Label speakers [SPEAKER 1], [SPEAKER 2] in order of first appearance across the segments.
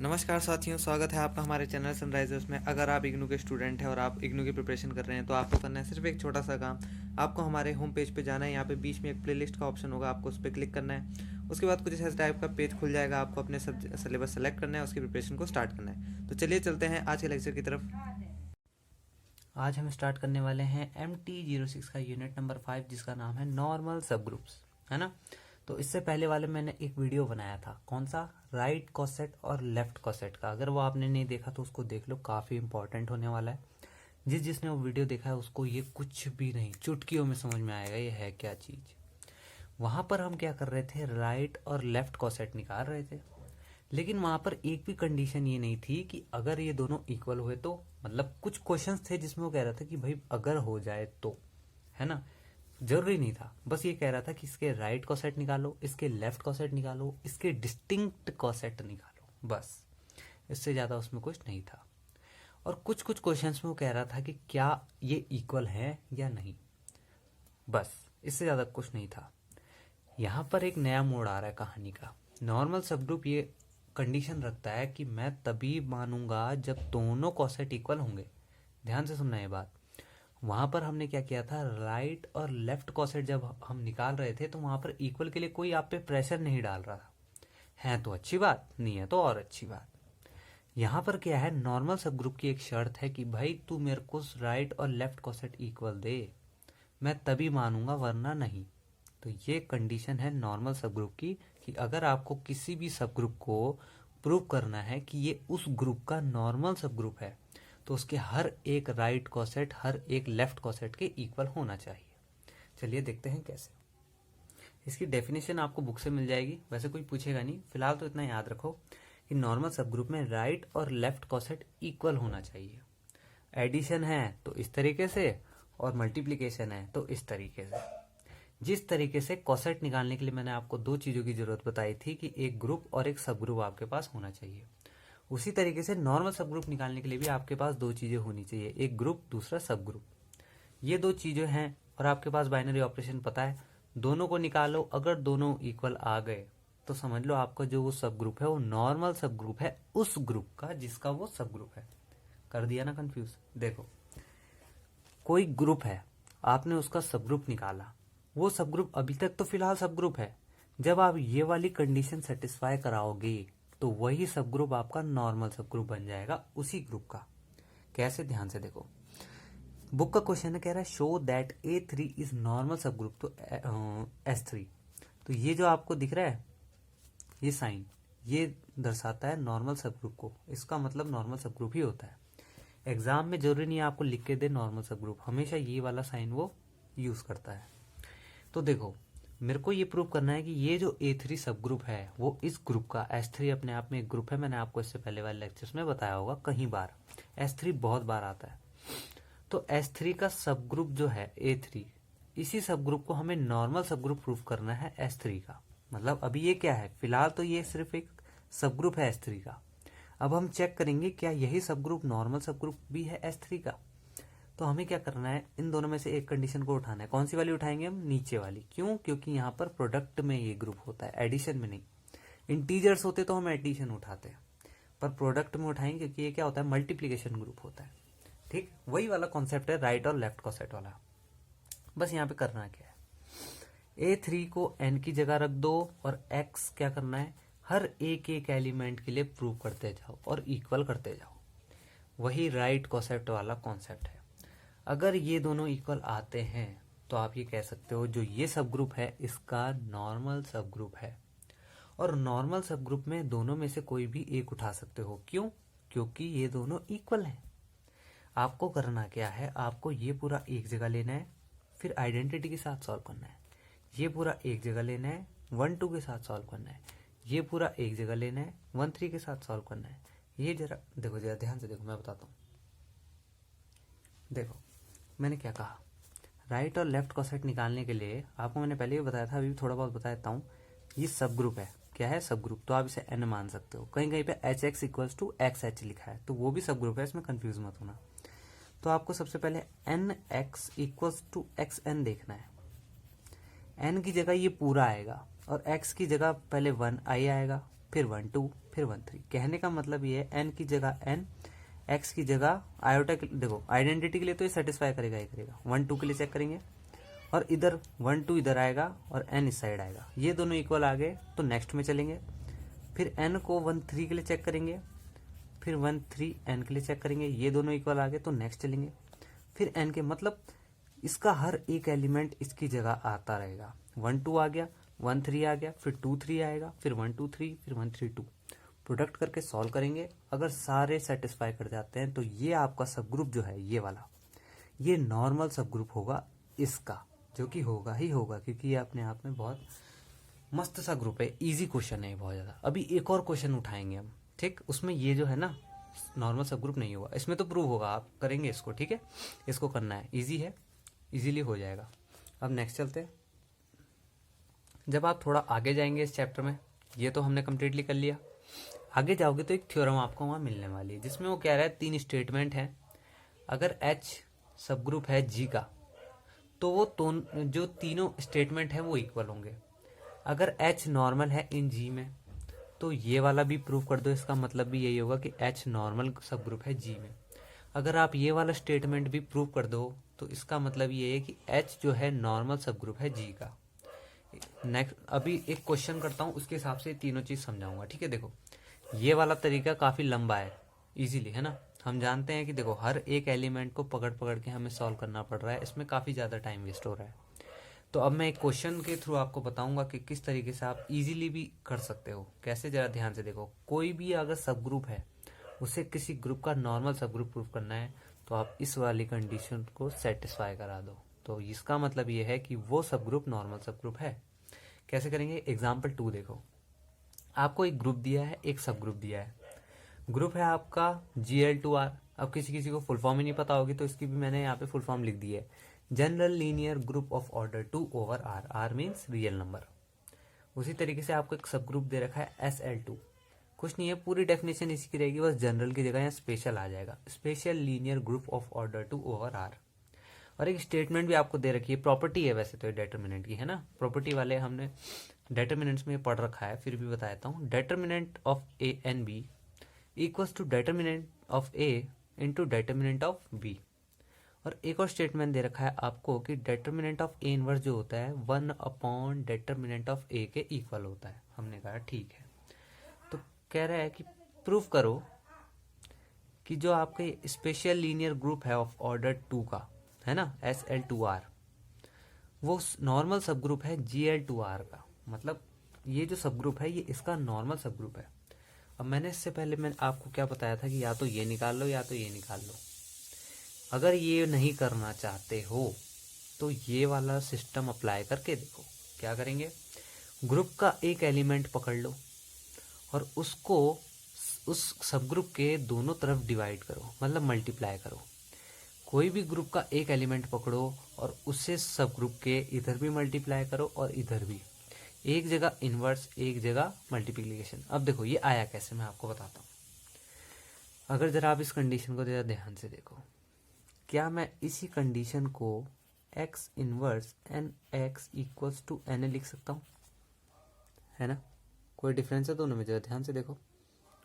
[SPEAKER 1] नमस्कार साथियों, स्वागत है आपका हमारे चैनल सनराइजर्स में। अगर आप इग्नू के स्टूडेंट हैं और आप इग्नू की प्रिपरेशन कर रहे हैं तो आपको करना है सिर्फ एक छोटा सा काम। आपको हमारे होम पेज पे जाना है। यहाँ पे बीच में एक प्लेलिस्ट का ऑप्शन होगा, आपको उस पर क्लिक करना है। उसके बाद कुछ इस टाइप का पेज खुल जाएगा। आपको अपने सिलेबस सेलेक्ट करना है, उसकी प्रिपरेशन को स्टार्ट करना है। तो चलिए चलते हैं आज के लेक्चर की तरफ। आज हम स्टार्ट करने वाले हैं MT06 का यूनिट नंबर 5, जिसका नाम है नॉर्मल सब ग्रुप्स, है ना। तो इससे पहले वाले मैंने एक वीडियो बनाया था, कौन सा, राइट कॉसेट और लेफ्ट कॉसेट का। अगर वो आपने नहीं देखा तो उसको देख लो, काफ़ी इंपॉर्टेंट होने वाला है। जिसने वो वीडियो देखा है उसको ये कुछ भी नहीं, चुटकियों में समझ में आएगा ये है क्या चीज़। वहाँ पर हम क्या कर रहे थे, राइट और लेफ्ट कॉसेट निकाल रहे थे। लेकिन वहाँ पर एक भी कंडीशन ये नहीं थी कि अगर ये दोनों इक्वल हुए तो, मतलब कुछ क्वेश्चंस थे जिसमें वो कह रहा था कि भाई अगर हो जाए तो, है ना। जरूरी नहीं था, बस ये कह रहा था कि इसके राइट कॉसेट निकालो, इसके लेफ्ट कॉसेट निकालो, इसके डिस्टिंक्ट कॉसेट निकालो, बस। इससे ज़्यादा उसमें कुछ नहीं था। और कुछ कुछ क्वेश्चंस में वो कह रहा था कि क्या ये इक्वल है या नहीं, बस। इससे ज़्यादा कुछ नहीं था। यहाँ पर एक नया मोड़ आ रहा है कहानी का। नॉर्मल सब ग्रुप ये कंडीशन रखता है कि मैं तभी मानूंगा जब दोनों कॉसेट इक्वल होंगे। ध्यान से सुनना ये बात। वहाँ पर हमने क्या किया था, राइट और लेफ्ट कॉसेट जब हम निकाल रहे थे तो वहाँ पर इक्वल के लिए कोई आप पे प्रेशर नहीं डाल रहा था। है तो अच्छी बात, नहीं है तो और अच्छी बात। यहाँ पर क्या है, नॉर्मल सब ग्रुप की एक शर्त है कि भाई तू मेरे को राइट और लेफ्ट कॉसेट इक्वल दे, मैं तभी मानूंगा, वरना नहीं। तो ये कंडीशन है नॉर्मल सब ग्रुप की, कि अगर आपको किसी भी सब ग्रुप को प्रूव करना है कि ये उस ग्रुप का नॉर्मल सब ग्रुप है, तो उसके हर एक राइट कॉसेट हर एक लेफ्ट कॉसेट के इक्वल होना चाहिए। चलिए देखते हैं कैसे। इसकी डेफिनेशन आपको बुक से मिल जाएगी, वैसे कोई पूछेगा नहीं। फिलहाल तो इतना याद रखो कि नॉर्मल सब ग्रुप में राइट और लेफ्ट कॉसेट इक्वल होना चाहिए। एडिशन है तो इस तरीके से, और मल्टीप्लीकेशन है तो इस तरीके से। जिस तरीके से कॉसेट निकालने के लिए मैंने आपको दो चीज़ों की जरूरत बताई थी कि एक ग्रुप और एक सब ग्रुप आपके पास होना चाहिए, उसी तरीके से नॉर्मल सब ग्रुप निकालने के लिए भी आपके पास दो चीज़ें होनी चाहिए, एक ग्रुप दूसरा सब ग्रुप। ये दो चीज़ें हैं और आपके पास बाइनरी ऑपरेशन पता है, दोनों को निकालो। अगर दोनों इक्वल आ गए तो समझ लो आपका जो वो सब ग्रुप है वो नॉर्मल सब ग्रुप है उस ग्रुप का जिसका वो सब ग्रुप है। कर दिया ना कंफ्यूज। देखो, कोई ग्रुप है, आपने उसका सब ग्रुप निकाला, वो सब ग्रुप अभी तक तो फिलहाल सब ग्रुप है। जब आप ये वाली कंडीशन सेटिस्फाई कराओगे तो वही सब ग्रुप आपका नॉर्मल सब ग्रुप बन जाएगा उसी ग्रुप का। कैसे, ध्यान से देखो। बुक का क्वेश्चन है, कह रहा है show that A3 is normal सब ग्रुप तो S3। तो ये जो आपको दिख रहा है ये साइन, ये दर्शाता है नॉर्मल सब ग्रुप को। इसका मतलब नॉर्मल सब ग्रुप ही होता है। एग्जाम में जरूरी नहीं है आपको लिख के दे नॉर्मल सब ग्रुप, हमेशा ये वाला साइन वो यूज करता है। तो देखो, मेरे को ये प्रूव करना है कि ये जो A3 सब ग्रुप है वो इस ग्रुप का, S3 अपने आप में एक ग्रुप है। मैंने आपको इससे पहले वाले लेक्चर्स में बताया होगा कहीं बार, S3 बहुत बार आता है। तो S3 का सब ग्रुप जो है A3, इसी सब ग्रुप को हमें नॉर्मल सब ग्रुप प्रूव करना है S3 का। मतलब अभी ये क्या है, फिलहाल तो ये सिर्फ एक सब ग्रुप है S3 का। अब हम चेक करेंगे क्या यही सब ग्रुप नॉर्मल सब ग्रुप भी है S3 का। तो हमें क्या करना है, इन दोनों में से एक कंडीशन को उठाना है। कौन सी वाली उठाएंगे हम, नीचे वाली। क्यों, क्योंकि यहाँ पर प्रोडक्ट में ये ग्रुप होता है, एडिशन में नहीं। इंटीजर्स होते तो हम एडिशन उठाते हैं, पर प्रोडक्ट में उठाएंगे क्योंकि ये क्या होता है, मल्टीप्लीकेशन ग्रुप होता है। ठीक, वही वाला कॉन्सेप्ट है राइट और लेफ्ट कॉसेट वाला। बस यहाँ पे करना क्या है, A3 को n की जगह रख दो और x क्या करना है, हर एक एक एलिमेंट के लिए प्रूव करते जाओ और इक्वल करते जाओ। वही राइट कॉसेप्ट वाला कॉन्सेप्ट है। अगर ये दोनों इक्वल आते हैं तो आप ये कह सकते हो जो ये सब ग्रुप है इसका नॉर्मल सब ग्रुप है। और नॉर्मल सब ग्रुप में दोनों में से कोई भी एक उठा सकते हो। क्यों, क्योंकि ये दोनों इक्वल हैं। आपको करना क्या है, आपको ये पूरा एक जगह लेना है, फिर आइडेंटिटी के साथ सॉल्व करना है। ये पूरा एक जगह लेना है, 1 2 के साथ सॉल्व करना है। ये पूरा एक जगह लेना है, 1 3 के साथ सॉल्व करना है। ये जरा देखो, जरा ध्यान से देखो, मैं बताता हूँ। देखो मैंने क्या कहा, राइट और लेफ्ट कॉसेट निकालने के लिए आपको मैंने पहले भी बताया था, अभी भी थोड़ा बहुत बता देता हूँ। ये सब ग्रुप है, क्या है, सब ग्रुप। तो आप इसे n मान सकते हो। कहीं कहीं पे HX इक्वल्स टू XH लिखा है तो वो भी सब ग्रुप है, इसमें कंफ्यूज मत होना। तो आपको सबसे पहले NX इक्वल्स टू XN देखना है। n की जगह ये पूरा आएगा और x की जगह पहले 1 i आएगा,
[SPEAKER 2] फिर 1 2 फिर 1 3। कहने का मतलब ये है n की जगह n, x की जगह आयोटा। देखो आइडेंटिटी के लिए तो ये सेटिस्फाई करेगा ही करेगा। 1 2 के लिए चेक करेंगे और इधर 1 2 इधर आएगा और n इस साइड आएगा, ये दोनों इक्वल आ गए तो नेक्स्ट में चलेंगे। फिर n को 1 3 के लिए चेक करेंगे, फिर 1 3 n के लिए चेक करेंगे, ये दोनों इक्वल आ गए तो नेक्स्ट चलेंगे। फिर n के मतलब इसका हर एक एलिमेंट इसकी जगह आता रहेगा। 1 2 आ गया, 1 3 आ गया, फिर 2 3 आएगा, फिर 1 2 3, फिर 1 3 2। प्रोडक्ट करके सॉल्व करेंगे, अगर सारे सेटिस्फाई कर जाते हैं तो ये आपका सब ग्रुप जो है ये वाला, ये नॉर्मल सब ग्रुप होगा इसका, जो कि होगा ही होगा क्योंकि ये अपने आप में बहुत मस्त सा ग्रुप है। इजी क्वेश्चन है बहुत ज़्यादा। अभी एक और क्वेश्चन उठाएंगे हम, ठीक, उसमें ये जो है ना नॉर्मल सब ग्रुप नहीं होगा, इसमें तो प्रूव होगा, आप करेंगे इसको, ठीक है, इसको करना है, इजी है, इजीली हो जाएगा। अब नेक्स्ट चलते हैं। जब आप थोड़ा आगे जाएंगे इस चैप्टर में, ये तो हमने कम्प्लीटली कर लिया, आगे जाओगे तो एक थ्योरम आपको वहाँ मिलने वाली है जिसमें वो कह रहा है 3 स्टेटमेंट हैं, अगर H सब ग्रुप है G का तो वो जो तीनों स्टेटमेंट हैं वो इक्वल होंगे। अगर H नॉर्मल है इन G में तो ये वाला भी प्रूव कर दो, इसका मतलब भी यही होगा कि H नॉर्मल सब ग्रुप है G में। अगर आप ये वाला स्टेटमेंट भी प्रूव कर दो तो इसका मतलब ये है कि H जो है नॉर्मल सब ग्रुप है G का। नेक्स्ट अभी एक क्वेश्चन करता हूँ, उसके हिसाब से तीनों चीज़ समझाऊंगा, ठीक है। देखो ये वाला तरीका काफ़ी लंबा है, इजीली है ना, हम जानते हैं कि देखो हर एक एलिमेंट को पकड़ पकड़ के हमें सॉल्व करना पड़ रहा है, इसमें काफ़ी ज़्यादा टाइम वेस्ट हो रहा है। तो अब मैं एक क्वेश्चन के थ्रू आपको बताऊंगा कि किस तरीके से आप इजीली भी कर सकते हो। कैसे, ज़रा ध्यान से देखो। कोई भी अगर सब ग्रुप है उसे किसी ग्रुप का नॉर्मल सब ग्रुप प्रूव करना है तो आप इस वाली कंडीशन को सेटिस्फाई करा दो, तो इसका मतलब ये है कि वो सब ग्रुप नॉर्मल सब ग्रुप है। कैसे करेंगे, एग्जाम्पल 2 देखो। आपको एक ग्रुप दिया है, एक सब ग्रुप दिया है, ग्रुप है आपका GL2R। अब किसी किसी को फुल फॉर्म ही नहीं पता होगी तो इसकी भी मैंने यहाँ पे फुल फॉर्म लिख दी है, general linear group of order 2 over R, R means real number. उसी तरीके से आपको एक सब ग्रुप दे रखा है SL2, कुछ नहीं है, पूरी डेफिनेशन इसी की रहेगी, बस जनरल की जगह यहाँ स्पेशल आ जाएगा, special linear group of order 2 over R। और एक स्टेटमेंट भी आपको दे रखी है, प्रॉपर्टी है वैसे तो ये डिटर्मिनेंट की, है ना, प्रॉपर्टी वाले हमने डिटर्मिनेंट्स में पढ़ रखा है, फिर भी बता देता हूँ। Determinant of A and B equals to determinant of A into determinant of B। और एक और स्टेटमेंट दे रखा है आपको कि डिटर्मिनेंट ऑफ A इनवर्स जो होता है 1 अपॉन डिटर्मिनेंट ऑफ A के इक्वल होता है। हमने कहा ठीक है, तो कह रहा है कि प्रूव करो कि जो आपके स्पेशल लीनियर ग्रुप है ऑफ ऑर्डर 2 का, है ना, SL2R, वो नॉर्मल सब ग्रुप है GL2R का। मतलब ये जो सब ग्रुप है ये इसका नॉर्मल सब ग्रुप है। अब मैंने इससे पहले मैं आपको क्या बताया था कि या तो ये निकाल लो या तो ये निकाल लो। अगर ये नहीं करना चाहते हो तो ये वाला सिस्टम अप्लाई करके देखो। क्या करेंगे, ग्रुप का एक एलिमेंट पकड़ लो और उसको उस सब ग्रुप के दोनों तरफ डिवाइड करो, मतलब मल्टीप्लाई करो। कोई भी ग्रुप का एक एलिमेंट पकड़ो और उससे सब ग्रुप के इधर भी मल्टीप्लाई करो और इधर भी, एक जगह इनवर्स एक जगह मल्टीप्लिकेशन। अब देखो ये आया कैसे, मैं आपको बताता हूँ। अगर जरा आप इस कंडीशन को जरा ध्यान से देखो, क्या मैं इसी कंडीशन को x inverse n x equals to n लिख सकता हूँ, है ना, कोई डिफरेंस है दोनों में, जरा ध्यान से देखो,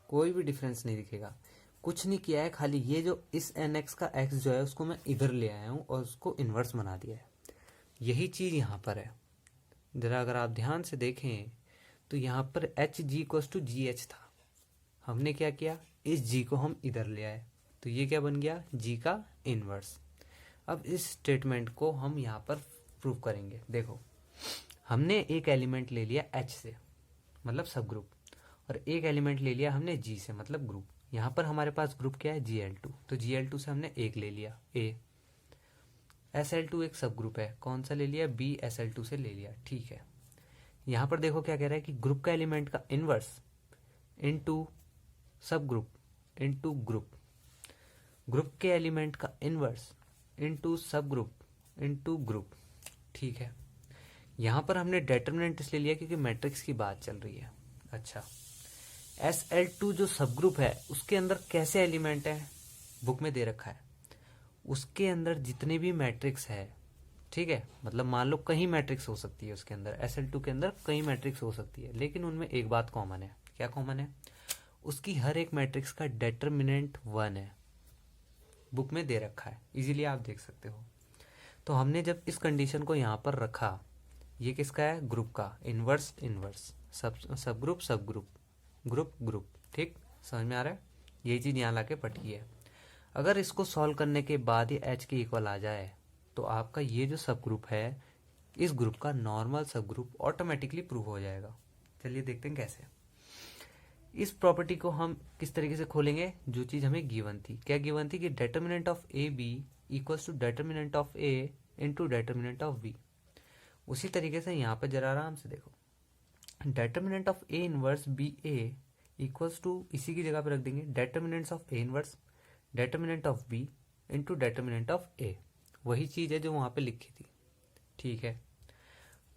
[SPEAKER 2] कोई भी डिफरेंस नहीं दिखेगा, कुछ नहीं किया है, खाली ये जो इस एन एक्स का x जो है उसको मैं इधर ले आया हूँ और उसको इन्वर्स बना दिया है। यही चीज़ यहाँ पर है, जरा अगर आप ध्यान से देखें तो यहाँ पर H G equals to G H था, हमने क्या किया, इस जी को हम इधर ले आए तो ये क्या बन गया, जी का इन्वर्स। अब इस स्टेटमेंट को हम यहाँ पर प्रूव करेंगे। देखो हमने एक एलिमेंट ले लिया एच से मतलब सब ग्रुप, और एक एलिमेंट ले लिया हमने जी से मतलब ग्रुप। यहाँ पर हमारे पास ग्रुप क्या है, GL2, तो GL2 से हमने एक ले लिया A। SL2 एक सब ग्रुप है, कौन सा ले लिया, B SL2 से ले लिया, ठीक है। यहाँ पर देखो क्या कह रहा है कि ग्रुप का एलिमेंट का इनवर्स इनटू सब ग्रुप इनटू ग्रुप, ग्रुप के एलिमेंट का इनवर्स इनटू सब ग्रुप इनटू ग्रुप, ठीक है। यहाँ पर हमने डिटरमिनेंट इसलिए लिया क्योंकि मैट्रिक्स की बात चल रही है। अच्छा, SL2 जो सब ग्रुप है उसके अंदर कैसे एलिमेंट है, बुक में दे रखा है, उसके अंदर जितने भी मैट्रिक्स है, ठीक है, मतलब मान लो कहीं मैट्रिक्स हो सकती है उसके अंदर, SL2 के अंदर कई मैट्रिक्स हो सकती है, लेकिन उनमें एक बात कॉमन है, क्या कॉमन है? उसकी हर एक मैट्रिक्स का डिटर्मिनेंट 1 है, बुक में दे रखा है, इजीली आप देख सकते हो। तो हमने जब इस कंडीशन को यहाँ पर रखा, ये किसका है? ग्रुप का, इनवर्स इनवर्स, सब ग्रुप सब ग्रुप, ग्रुप ग्रुप, ठीक, समझ में आ रहा है? यही चीज़ यहाँ ला के पटकी है। अगर इसको सॉल्व करने के बाद ये एच के इक्वल आ जाए तो आपका ये जो सब ग्रुप है इस ग्रुप का नॉर्मल सब ग्रुप ऑटोमेटिकली प्रूव हो जाएगा। चलिए देखते हैं कैसे। इस प्रॉपर्टी को हम किस तरीके से खोलेंगे? जो चीज़ हमें गिवन थी, क्या गिवन थी? कि determinant of A B equals to determinant of A into determinant of B. उसी तरीके से यहाँ पर जरा आराम से देखो, determinant of A inverse B A equals to, इसी की जगह पे रख देंगे determinants of A inverse determinant of B into determinant of A. वही चीज़ है जो वहाँ पे लिखी थी, ठीक है।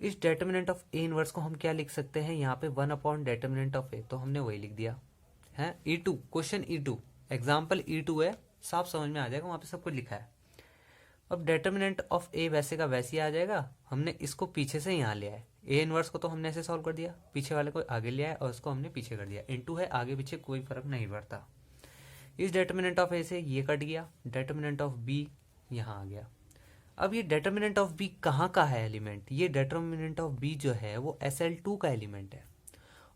[SPEAKER 2] इस डिटर्मिनेंट ऑफ ए इनवर्स को हम क्या लिख सकते हैं? यहाँ पे 1 अपॉन डिटर्मिनेंट ऑफ ए, तो हमने वही लिख दिया है। E2 question, E2 example E2 है, साफ समझ में आ जाएगा, वहाँ पे सब कुछ लिखा है। अब डिटर्मिनेंट ऑफ ए वैसे का वैसे ही आ जाएगा, हमने इसको पीछे से यहाँ लिया है। ए इनवर्स को तो हमने ऐसे सॉल्व कर दिया, पीछे वाले को आगे लिया है और इसको हमने पीछे कर दिया। इनटू है, आगे पीछे कोई फर्क नहीं पड़ता। इस डिटर्मिनेंट ऑफ ए से ये कट गया, डिटर्मिनेंट ऑफ बी यहाँ आ गया। अब ये डिटर्मिनेंट ऑफ बी कहाँ का है एलिमेंट? ये डिटर्मिनेंट ऑफ बी जो है वो SL2 का एलिमेंट है।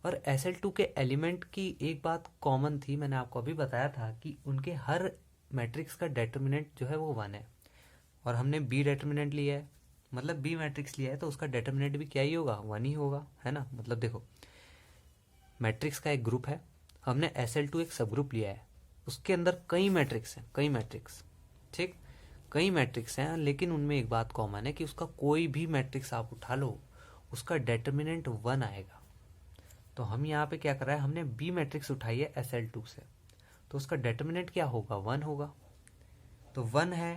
[SPEAKER 2] और SL2 के एलिमेंट की एक बात कॉमन थी, मैंने आपको अभी बताया था कि उनके हर मैट्रिक्स का डिटर्मिनेंट जो है वो 1 है। और हमने बी डिटर्मिनेंट लिया है, मतलब बी मैट्रिक्स लिया है, तो उसका डिटर्मिनेंट भी क्या ही होगा? 1 ही होगा, है ना। मतलब देखो, मैट्रिक्स का एक ग्रुप है, हमने SL2 एक सब ग्रुप लिया है, उसके अंदर कई मैट्रिक्स हैं, कई मैट्रिक्स, ठीक, कई मैट्रिक्स हैं, लेकिन उनमें एक बात कॉमन है कि उसका कोई भी मैट्रिक्स आप उठा लो उसका डिटर्मिनेंट 1 आएगा। तो हम यहाँ पे क्या कर रहे हैं? हमने बी मैट्रिक्स उठाई है SL2 से, तो उसका डिटर्मिनेंट क्या होगा? 1 होगा। तो 1 है,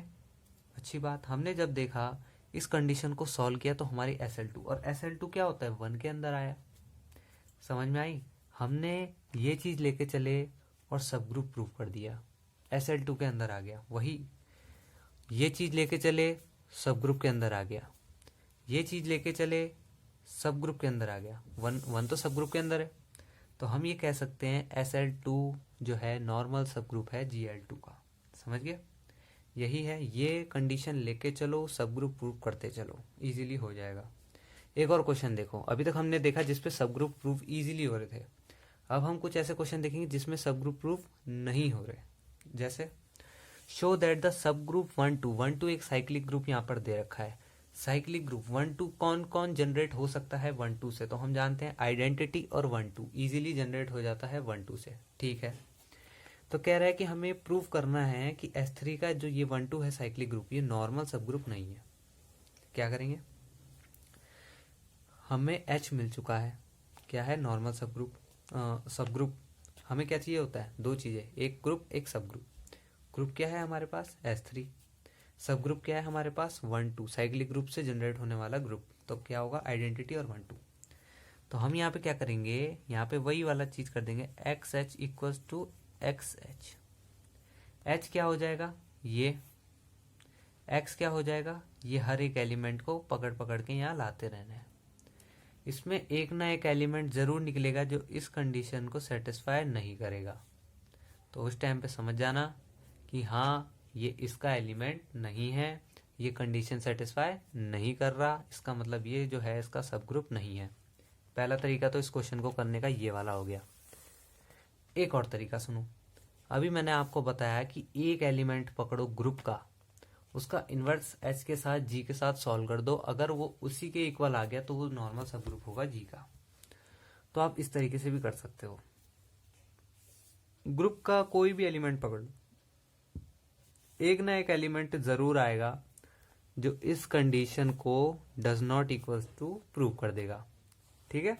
[SPEAKER 2] अच्छी बात। हमने जब देखा इस कंडीशन को सॉल्व किया तो हमारी SL2, और SL2 क्या होता है? 1 के अंदर आया। समझ में आई? हमने ये चीज़ लेके चले और सब ग्रुप प्रूव कर दिया, SL2 के अंदर आ गया। वही ये चीज़ लेके चले, सब ग्रुप के अंदर आ गया। ये चीज़ लेके चले, सब ग्रुप के अंदर आ गया। 1 तो सब ग्रुप के अंदर है, तो हम ये कह सकते हैं SL2 जो है नॉर्मल सब ग्रुप है Gl2 का। समझ गए? यही है, ये कंडीशन लेके चलो, सब ग्रुप प्रूव करते चलो, इजीली हो जाएगा। एक और क्वेश्चन देखो, अभी तक हमने देखा जिसपे सब ग्रुप प्रूव इजीली हो रहे थे। अब हम कुछ ऐसे क्वेश्चन देखेंगे जिसमें सब ग्रुप प्रूव नहीं हो रहे। जैसे show that the sub group 1 2 एक साइक्लिक ग्रुप यहाँ पर दे रखा है। साइक्लिक ग्रुप 1 2 कौन कौन जनरेट हो सकता है 1 2 से? तो हम जानते हैं आइडेंटिटी और 1 2 इजीली जनरेट हो जाता है 1 2 से, ठीक है। तो कह रहा है कि हमें प्रूव करना है कि S3 का जो ये 1 2 है साइक्लिक ग्रुप, ये नॉर्मल सब ग्रुप नहीं है। क्या करेंगे? हमें H मिल चुका है, क्या है? नॉर्मल सब ग्रुप। सब ग्रुप हमें क्या चाहिए होता है? 2 चीज़ें, एक ग्रुप एक सब ग्रुप। ग्रुप क्या है हमारे पास? S3। सब ग्रुप क्या है हमारे पास? 1 2, साइक्लिक ग्रुप से जनरेट होने वाला ग्रुप। तो क्या होगा? आइडेंटिटी और 1 2। तो हम यहाँ पे क्या करेंगे? यहाँ पे वही वाला चीज़ कर देंगे, XH equals to XH। H क्या हो जाएगा? ये X क्या हो जाएगा? ये हर एक एलिमेंट को पकड़ पकड़ के यहाँ लाते रहना है। इसमें एक ना एक एलिमेंट ज़रूर निकलेगा जो इस कंडीशन को सेटिस्फाई नहीं करेगा। तो उस टाइम पे समझ जाना कि हाँ, ये इसका एलिमेंट नहीं है, ये कंडीशन सेटिस्फाई नहीं कर रहा, इसका मतलब ये जो है इसका सब ग्रुप नहीं है। पहला तरीका तो इस क्वेश्चन को करने का ये वाला हो गया। एक और तरीका सुनो, अभी मैंने आपको बताया कि एक एलिमेंट पकड़ो ग्रुप का, उसका इन्वर्स H के साथ G के साथ सॉल्व कर दो, अगर वो उसी के इक्वल आ गया तो वो नॉर्मल सब ग्रुप होगा G का। तो आप इस तरीके से भी कर सकते हो, ग्रुप का कोई भी एलिमेंट पकड़ लो, एक ना एक एलिमेंट जरूर आएगा जो इस कंडीशन को does not equals to prove कर देगा, ठीक है।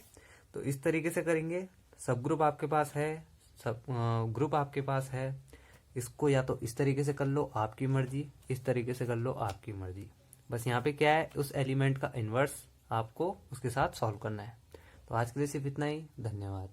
[SPEAKER 2] तो इस तरीके से करेंगे। सब ग्रुप आपके पास है, सब ग्रुप आपके पास है, इसको या तो इस तरीके से कर लो आपकी मर्जी, इस तरीके से कर लो आपकी मर्जी। बस यहाँ पे क्या है, उस एलिमेंट का इन्वर्स आपको उसके साथ सॉल्व करना है। तो आज के लिए सिर्फ इतना ही, धन्यवाद।